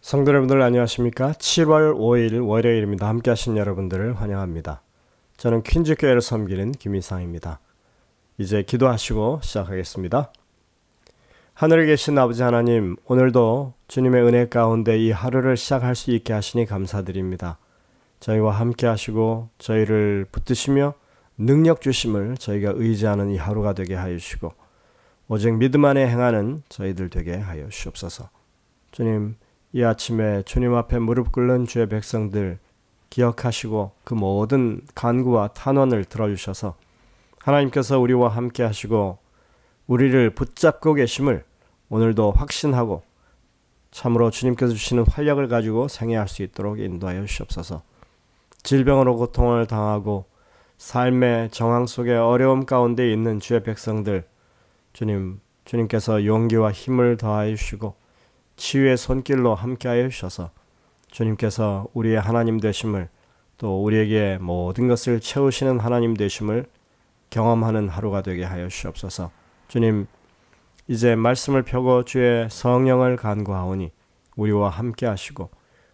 성도 여러분들 안녕하십니까? 7월 5일 월요일입니다. 함께 하신 여러분들을 환영합니다. 저는 퀸즈교회를 섬기는 김희상입니다. 이제 기도하시고 시작하겠습니다. 하늘에 계신 아버지 하나님, 오늘도 주님의 은혜 가운데 이 하루를 시작할 수 있게 하시니 감사드립니다. 저희와 함께 하시고 저희를 붙드시며 능력 주심을 저희가 의지하는 이 하루가 되게 하여 주시고 오직 믿음 안에 행하는 저희들 되게 하여 주옵소서. 주님, 이 아침에 주님 앞에 무릎 꿇는 주의 백성들 기억하시고 그 모든 간구와 탄원을 들어주셔서 하나님께서 우리와 함께 하시고 우리를 붙잡고 계심을 오늘도 확신하고 참으로 주님께서 주시는 활력을 가지고 생애할 수 있도록 인도하여 주시옵소서. 질병으로 고통을 당하고 삶의 정황 속에 어려움 가운데 있는 주의 백성들 주님께서 용기와 힘을 더하여 주시고 치유의 손길로 함께하여 주셔서 주님께서 우리의 하나님 되심을 또 우리에게 모든 것을 채우시는 하나님 되심을 경험하는 하루가 되게 하여 주옵소서. 주님, 이제 말씀을 펴고 주의 성령을 간구하오니 우리와 함께 하시고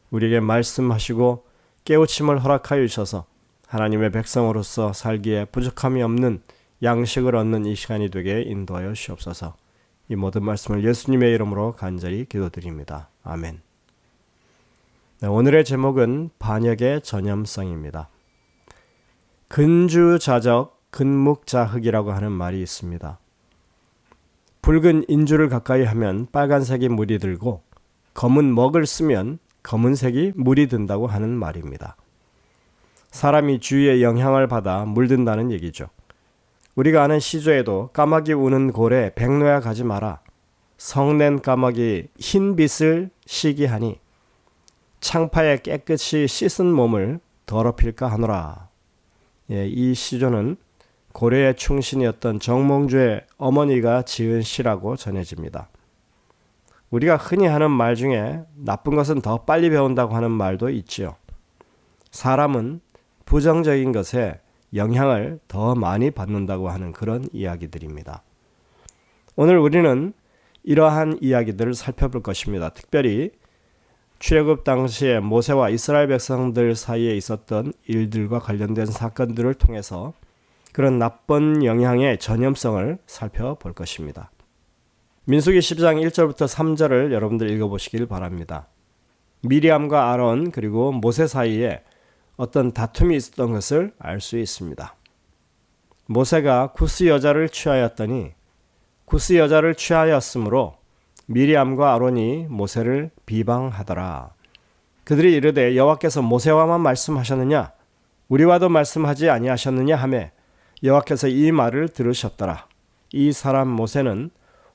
우리에게 말씀하시고 깨우침을 허락하여 주셔서 하나님의 백성으로서 살기에 부족함이 없는 양식을 얻는 이 시간이 되게 인도하여 주옵소서. 이 모든 말씀을 예수님의 이름으로 간절히 기도드립니다. 아멘. 네, 오늘의 제목은 반역의 전염성입니다. 근주자적 근묵자흑이라고 하는 말이 있습니다. 붉은 인주를 가까이 하면 빨간색이 물이 들고 검은 먹을 쓰면 검은색이 물이 든다고 하는 말입니다. 사람이 주위의 영향을 받아 물든다는 얘기죠. 우리가 아는 시조에도 까마귀 우는 고래 백로야 가지 마라. 성낸 까마귀 흰빛을 시기하니 창파에 깨끗이 씻은 몸을 더럽힐까 하노라. 이 시조는 고려의 충신이었던 정몽주의 어머니가 지은 시라고 전해집니다. 우리가 흔히 하는 말 중에 나쁜 것은 더 빨리 배운다고 하는 말도 있지요. 사람은 부정적인 것에 영향을 더 많이 받는다고 하는 그런 이야기들입니다. 오늘 우리는 이러한 이야기들을 살펴볼 것입니다. 특별히 출애굽 당시에 모세와 이스라엘 백성들 사이에 있었던 일들과 관련된 사건들을 통해서 그런 나쁜 영향의 전염성을 살펴볼 것입니다. 민수기 10장 1절부터 3절을 여러분들 읽어보시길 바랍니다. 미리암과 아론 그리고 모세 사이에 어떤 다툼이 있었던 것을 알 수 있습니다. 모세가 구스 여자를 취하였더니 구스 여자를 취하였으므로 미리암과 아론이 모세를 비방하더라. 그들이 이르되 여호와께서 모세와만 말씀하셨느냐 우리와도 말씀하지 아니하셨느냐 하매 여호와께서 이 말을 들으셨더라. 이 사람 모세는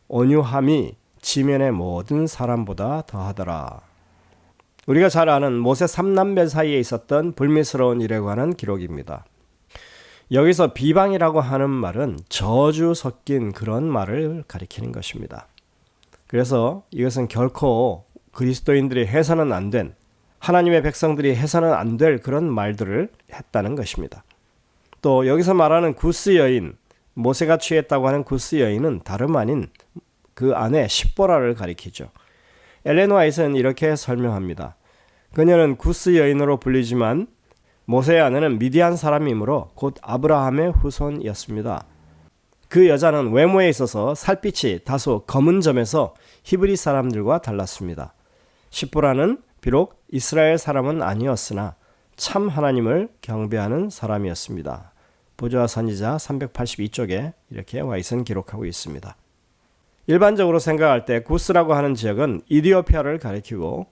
온유함이 지면의 모든 사람보다 더하더라. 우리가 잘 아는 모세 3남매 사이에 있었던 불미스러운 일에 관한 기록입니다. 여기서 비방이라고 하는 말은 저주 섞인 그런 말을 가리키는 것입니다. 그래서 이것은 결코 그리스도인들이 해서는 안 된, 하나님의 백성들이 해서는 안 될 그런 말들을 했다는 것입니다. 또 여기서 말하는 구스 여인, 모세가 취했다고 하는 구스 여인은 다름 아닌 그 아내 십보라를 가리키죠. 엘렌 화이트는 이렇게 설명합니다. 그녀는 구스 여인으로 불리지만 모세의 아내는 미디안 사람이므로 곧 아브라함의 후손이었습니다. 그 여자는 외모에 있어서 살빛이 다소 검은 점에서 히브리 사람들과 달랐습니다. 십보라는 비록 이스라엘 사람은 아니었으나 참 하나님을 경배하는 사람이었습니다. 보좌 선지자 382쪽에 이렇게 와이슨 기록하고 있습니다. 일반적으로 생각할 때 구스라고 하는 지역은 이디오피아를 가리키고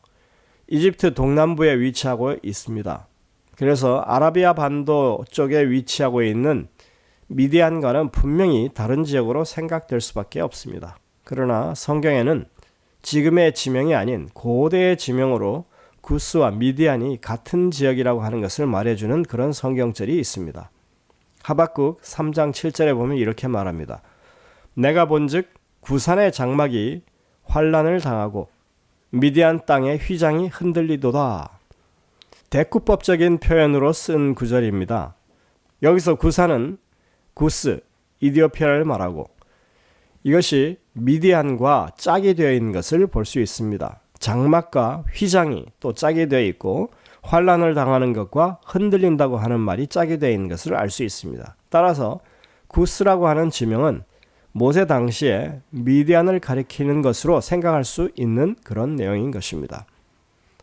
이집트 동남부에 위치하고 있습니다. 그래서 아라비아 반도 쪽에 위치하고 있는 미디안과는 분명히 다른 지역으로 생각될 수밖에 없습니다. 그러나 성경에는 지금의 지명이 아닌 고대의 지명으로 구스와 미디안이 같은 지역이라고 하는 것을 말해주는 그런 성경절이 있습니다. 하박국 3장 7절에 보면 이렇게 말합니다. 내가 본즉 구산의 장막이 환란을 당하고 미디안 땅의 휘장이 흔들리도다. 대꾸법적인 표현으로 쓴 구절입니다. 여기서 구산은 구스, 이디오피아를 말하고 이것이 미디안과 짝이 되어 있는 것을 볼 수 있습니다. 장막과 휘장이 또 짝이 되어 있고 환란을 당하는 것과 흔들린다고 하는 말이 짝이 되어 있는 것을 알 수 있습니다. 따라서 구스라고 하는 지명은 모세 당시에 미디안을 가리키는 것으로 생각할 수 있는 그런 내용인 것입니다.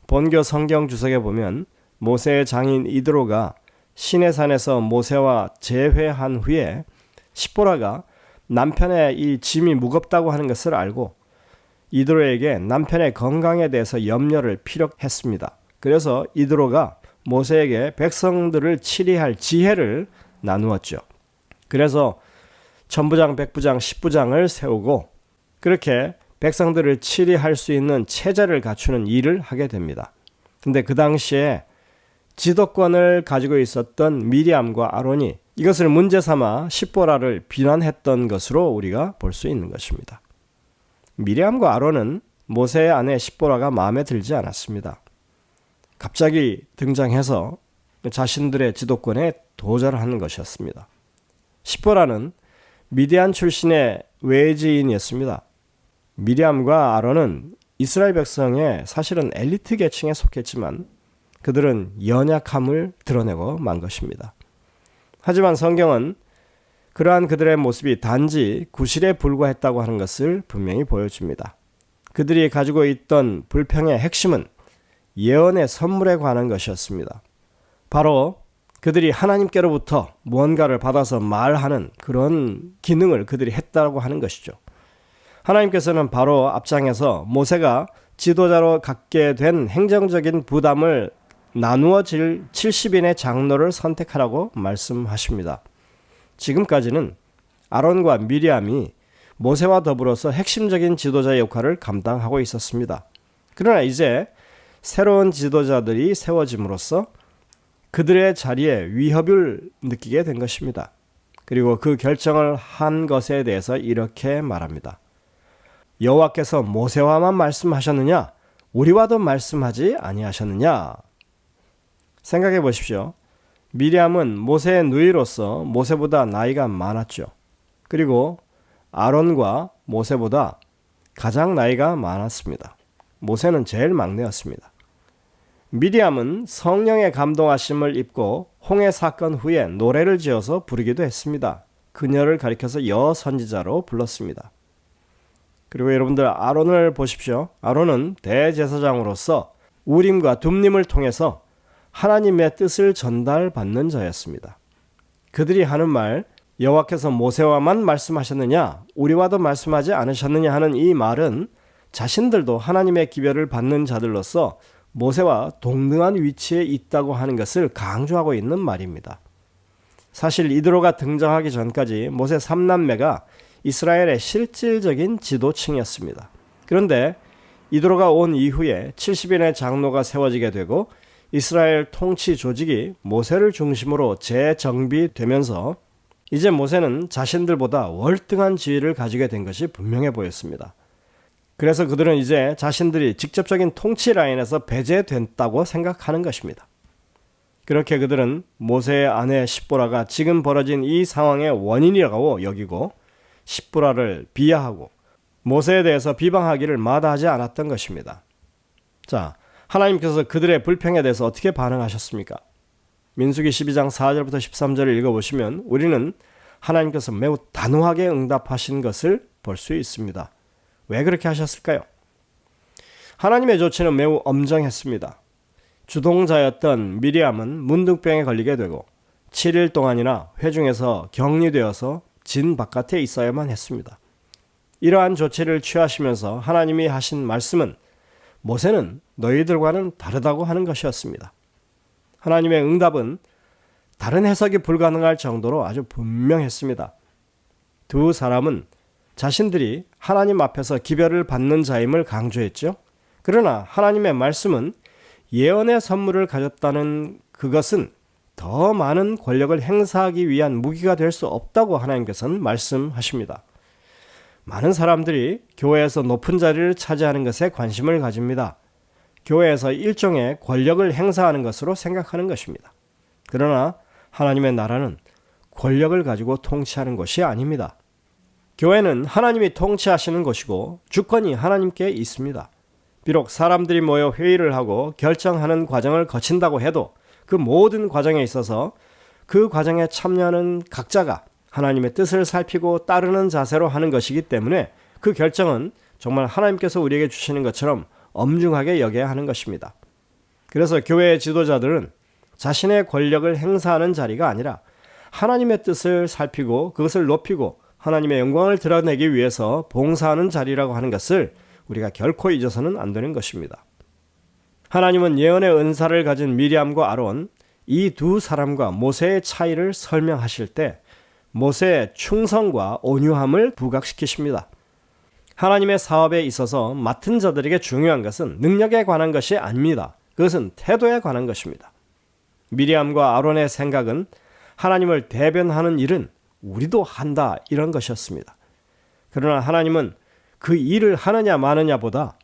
본교 성경 주석에 보면 모세의 장인 이드로가 시내산에서 모세와 재회한 후에 십보라가 남편의 이 짐이 무겁다고 하는 것을 알고 이드로에게 남편의 건강에 대해서 염려를 피력했습니다. 그래서 이드로가 모세에게 백성들을 치리할 지혜를 나누었죠. 그래서 천부장, 백부장, 십부장을 세우고 그렇게 백성들을 치리할 수 있는 체제를 갖추는 일을 하게 됩니다. 근데 그 당시에 지도권을 가지고 있었던 미리암과 아론이 이것을 문제 삼아 십보라를 비난했던 것으로 우리가 볼 수 있는 것입니다. 미리암과 아론은 모세의 아내 십보라가 마음에 들지 않았습니다. 갑자기 등장해서 자신들의 지도권에 도전을 하는 것이었습니다. 십보라는 미디안 출신의 외지인이었습니다. 미리암과 아론은 이스라엘 백성의 사실은 엘리트 계층에 속했지만 그들은 연약함을 드러내고 만 것입니다. 하지만 성경은 그러한 그들의 모습이 단지 구실에 불과했다고 하는 것을 분명히 보여줍니다. 그들이 가지고 있던 불평의 핵심은 예언의 선물에 관한 것이었습니다. 바로 그들이 하나님께로부터 무언가를 받아서 말하는 그런 기능을 그들이 했다고 하는 것이죠. 하나님께서는 바로 앞장에서 모세가 지도자로 갖게 된 행정적인 부담을 나누어질 70인의 장로를 선택하라고 말씀하십니다. 지금까지는 아론과 미리암이 모세와 더불어서 핵심적인 지도자 역할을 감당하고 있었습니다. 그러나 이제 새로운 지도자들이 세워짐으로써 그들의 자리에 위협을 느끼게 된 것입니다. 그리고 그 결정을 한 것에 대해서 이렇게 말합니다. 여호와께서 모세와만 말씀하셨느냐? 우리와도 말씀하지 아니하셨느냐? 생각해 보십시오. 미리암은 모세의 누이로서 모세보다 나이가 많았죠. 그리고 아론과 모세보다 가장 나이가 많았습니다. 모세는 제일 막내였습니다. 미리암은 성령의 감동하심을 입고 홍해 사건 후에 노래를 지어서 부르기도 했습니다. 그녀를 가리켜서 여선지자로 불렀습니다. 그리고 여러분들 아론을 보십시오. 아론은 대제사장으로서 우림과 둠림을 통해서 하나님의 뜻을 전달받는 자였습니다. 그들이 하는 말, 여호와께서 모세와만 말씀하셨느냐, 우리와도 말씀하지 않으셨느냐 하는 이 말은 자신들도 하나님의 기별을 받는 자들로서 모세와 동등한 위치에 있다고 하는 것을 강조하고 있는 말입니다. 사실 이드로가 등장하기 전까지 모세 3남매가 이스라엘의 실질적인 지도층이었습니다. 그런데 이드로가 온 이후에 70인의 장로가 세워지게 되고 이스라엘 통치 조직이 모세를 중심으로 재정비되면서 이제 모세는 자신들보다 월등한 지위를 가지게 된 것이 분명해 보였습니다. 그래서 그들은 이제 자신들이 직접적인 통치 라인에서 배제됐다고 생각하는 것입니다. 그렇게 그들은 모세의 아내 십보라가 지금 벌어진 이 상황의 원인이라고 여기고 십보라를 비하하고 모세에 대해서 비방하기를 마다하지 않았던 것입니다. 자, 하나님께서 그들의 불평에 대해서 어떻게 반응하셨습니까? 민수기 12장 4절부터 13절을 읽어보시면 우리는 하나님께서 매우 단호하게 응답하신 것을 볼 수 있습니다. 왜 그렇게 하셨을까요? 하나님의 조치는 매우 엄정했습니다. 주동자였던 미리암은 문둥병에 걸리게 되고 7일 동안이나 회중에서 격리되어서 진 바깥에 있어야만 했습니다. 이러한 조치를 취하시면서 하나님이 하신 말씀은 모세는 너희들과는 다르다고 하는 것이었습니다. 하나님의 응답은 다른 해석이 불가능할 정도로 아주 분명했습니다. 두 사람은 자신들이 하나님 앞에서 기별을 받는 자임을 강조했죠. 그러나 하나님의 말씀은 예언의 선물을 가졌다는 그것은 더 많은 권력을 행사하기 위한 무기가 될 수 없다고 하나님께서는 말씀하십니다. 많은 사람들이 교회에서 높은 자리를 차지하는 것에 관심을 가집니다. 교회에서 일종의 권력을 행사하는 것으로 생각하는 것입니다. 그러나 하나님의 나라는 권력을 가지고 통치하는 것이 아닙니다. 교회는 하나님이 통치하시는 것이고 주권이 하나님께 있습니다. 비록 사람들이 모여 회의를 하고 결정하는 과정을 거친다고 해도 그 모든 과정에 있어서 그 과정에 참여하는 각자가 하나님의 뜻을 살피고 따르는 자세로 하는 것이기 때문에 그 결정은 정말 하나님께서 우리에게 주시는 것처럼 엄중하게 여겨야 하는 것입니다. 그래서 교회의 지도자들은 자신의 권력을 행사하는 자리가 아니라 하나님의 뜻을 살피고 그것을 높이고 하나님의 영광을 드러내기 위해서 봉사하는 자리라고 하는 것을 우리가 결코 잊어서는 안 되는 것입니다. 하나님은 예언의 은사를 가진 미리암과 아론 이 두 사람과 모세의 차이를 설명하실 때 모세의 충성과 온유함을 부각시키십니다. 하나님의 사업에 있어서 맡은 자들에게 중요한 것은 능력에 관한 것이 아닙니다. 그것은 태도에 관한 것입니다. 미리암과 아론의 생각은 하나님을 대변하는 일은 우리도 한다 이런 것이었습니다. 그러나 하나님은 그 일을 하느냐 마느냐보다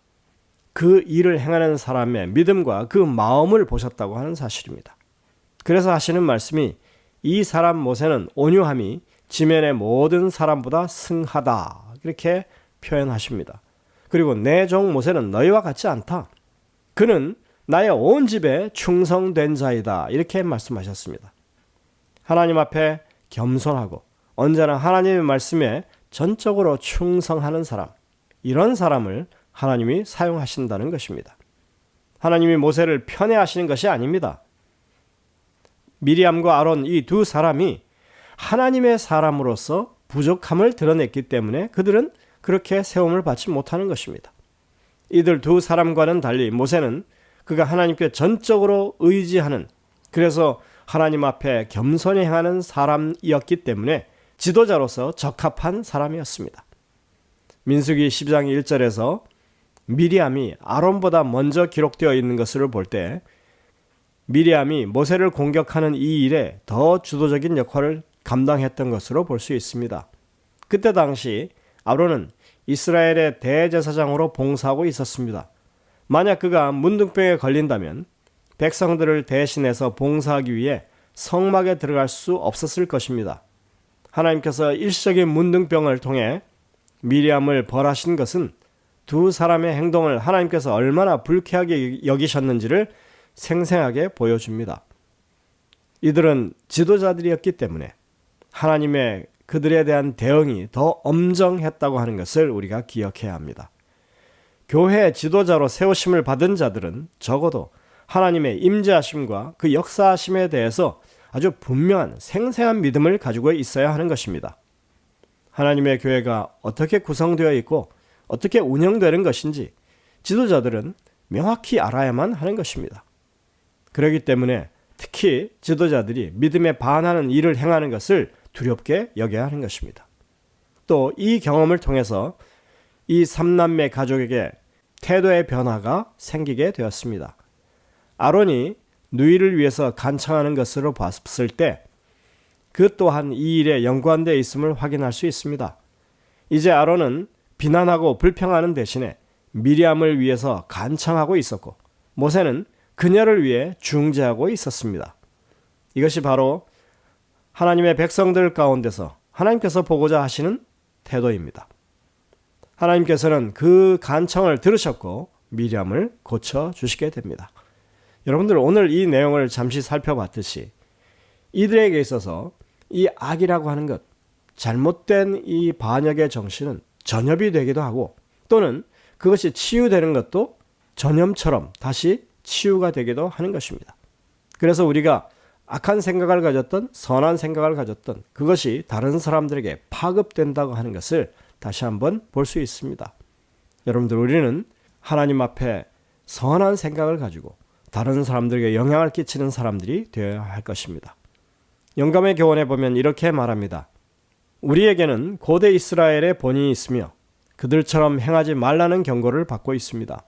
그 일을 행하는 사람의 믿음과 그 마음을 보셨다고 하는 사실입니다. 그래서 하시는 말씀이 이 사람 모세는 온유함이 지면의 모든 사람보다 승하다 이렇게 표현하십니다. 그리고 내 종 모세는 너희와 같지 않다. 그는 나의 온 집에 충성된 자이다 이렇게 말씀하셨습니다. 하나님 앞에 겸손하고 언제나 하나님의 말씀에 전적으로 충성하는 사람, 이런 사람을 하나님이 사용하신다는 것입니다. 하나님이 모세를 편애하시는 것이 아닙니다. 미리암과 아론 이 두 사람이 하나님의 사람으로서 부족함을 드러냈기 때문에 그들은 그렇게 세움을 받지 못하는 것입니다. 이들 두 사람과는 달리 모세는 그가 하나님께 전적으로 의지하는, 그래서 하나님 앞에 겸손히 행하는 사람이었기 때문에 지도자로서 적합한 사람이었습니다. 민수기 12장 1절에서 미리암이 아론보다 먼저 기록되어 있는 것을 볼 때 미리암이 모세를 공격하는 이 일에 더 주도적인 역할을 감당했던 것으로 볼 수 있습니다. 그때 당시 아론은 이스라엘의 대제사장으로 봉사하고 있었습니다. 만약 그가 문둥병에 걸린다면 백성들을 대신해서 봉사하기 위해 성막에 들어갈 수 없었을 것입니다. 하나님께서 일시적인 문둥병을 통해 미리암을 벌하신 것은 두 사람의 행동을 하나님께서 얼마나 불쾌하게 여기셨는지를 생생하게 보여줍니다. 이들은 지도자들이었기 때문에 하나님의 그들에 대한 대응이 더 엄정했다고 하는 것을 우리가 기억해야 합니다. 교회 지도자로 세우심을 받은 자들은 적어도 하나님의 임재하심과 그 역사하심에 대해서 아주 분명한 생생한 믿음을 가지고 있어야 하는 것입니다. 하나님의 교회가 어떻게 구성되어 있고 어떻게 운영되는 것인지 지도자들은 명확히 알아야만 하는 것입니다. 그렇기 때문에 특히 지도자들이 믿음에 반하는 일을 행하는 것을 두렵게 여겨야 하는 것입니다. 또 이 경험을 통해서 이 삼남매 가족에게 태도의 변화가 생기게 되었습니다. 아론이 누이를 위해서 간청하는 것으로 봤을 때 그 또한 이 일에 연관되어 있음을 확인할 수 있습니다. 이제 아론은 비난하고 불평하는 대신에 미리암을 위해서 간청하고 있었고 모세는 그녀를 위해 중재하고 있었습니다. 이것이 바로 하나님의 백성들 가운데서 하나님께서 보고자 하시는 태도입니다. 하나님께서는 그 간청을 들으셨고 미리암을 고쳐주시게 됩니다. 여러분들 오늘 이 내용을 잠시 살펴봤듯이 이들에게 있어서 이 악이라고 하는 것, 잘못된 이 반역의 정신은 전염이 되기도 하고 또는 그것이 치유되는 것도 전염처럼 다시 치유가 되기도 하는 것입니다. 그래서 우리가 악한 생각을 가졌던 선한 생각을 가졌던 그것이 다른 사람들에게 파급된다고 하는 것을 다시 한번 볼 수 있습니다. 여러분들 우리는 하나님 앞에 선한 생각을 가지고 다른 사람들에게 영향을 끼치는 사람들이 되어야 할 것입니다. 영감의 교훈에 보면 이렇게 말합니다. 우리에게는 고대 이스라엘의 본이 있으며 그들처럼 행하지 말라는 경고를 받고 있습니다.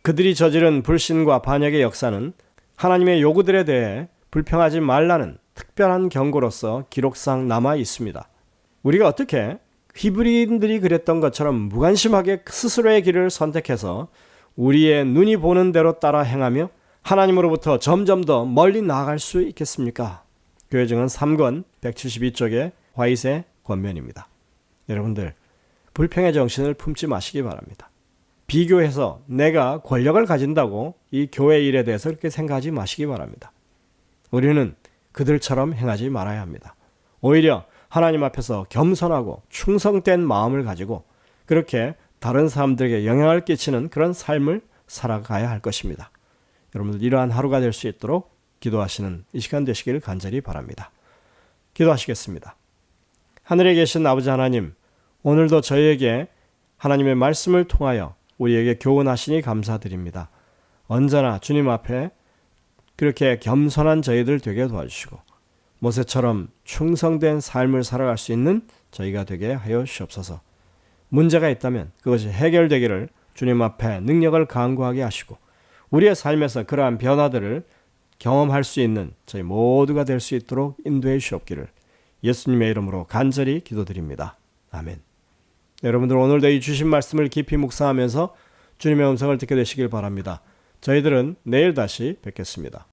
그들이 저지른 불신과 반역의 역사는 하나님의 요구들에 대해 불평하지 말라는 특별한 경고로서 기록상 남아 있습니다. 우리가 어떻게 히브리인들이 그랬던 것처럼 무관심하게 스스로의 길을 선택해서 우리의 눈이 보는 대로 따라 행하며 하나님으로부터 점점 더 멀리 나아갈 수 있겠습니까? 교회증은 3권 172쪽의 화이트의 권면입니다. 여러분들 불평의 정신을 품지 마시기 바랍니다. 비교해서 내가 권력을 가진다고 이 교회 일에 대해서 그렇게 생각하지 마시기 바랍니다. 우리는 그들처럼 행하지 말아야 합니다. 오히려 하나님 앞에서 겸손하고 충성된 마음을 가지고 그렇게 다른 사람들에게 영향을 끼치는 그런 삶을 살아가야 할 것입니다. 여러분들 이러한 하루가 될 수 있도록 기도하시는 이 시간 되시길 간절히 바랍니다. 기도하시겠습니다. 하늘에 계신 아버지 하나님, 오늘도 저희에게 하나님의 말씀을 통하여 우리에게 교훈하시니 감사드립니다. 언제나 주님 앞에 그렇게 겸손한 저희들 되게 도와주시고 모세처럼 충성된 삶을 살아갈 수 있는 저희가 되게 하여 주시옵소서. 문제가 있다면 그것이 해결되기를 주님 앞에 능력을 간구하게 하시고 우리의 삶에서 그러한 변화들을 경험할 수 있는 저희 모두가 될 수 있도록 인도해 주시옵기를 예수님의 이름으로 간절히 기도드립니다. 아멘. 여러분들 오늘도 이 주신 말씀을 깊이 묵상하면서 주님의 음성을 듣게 되시길 바랍니다. 저희들은 내일 다시 뵙겠습니다.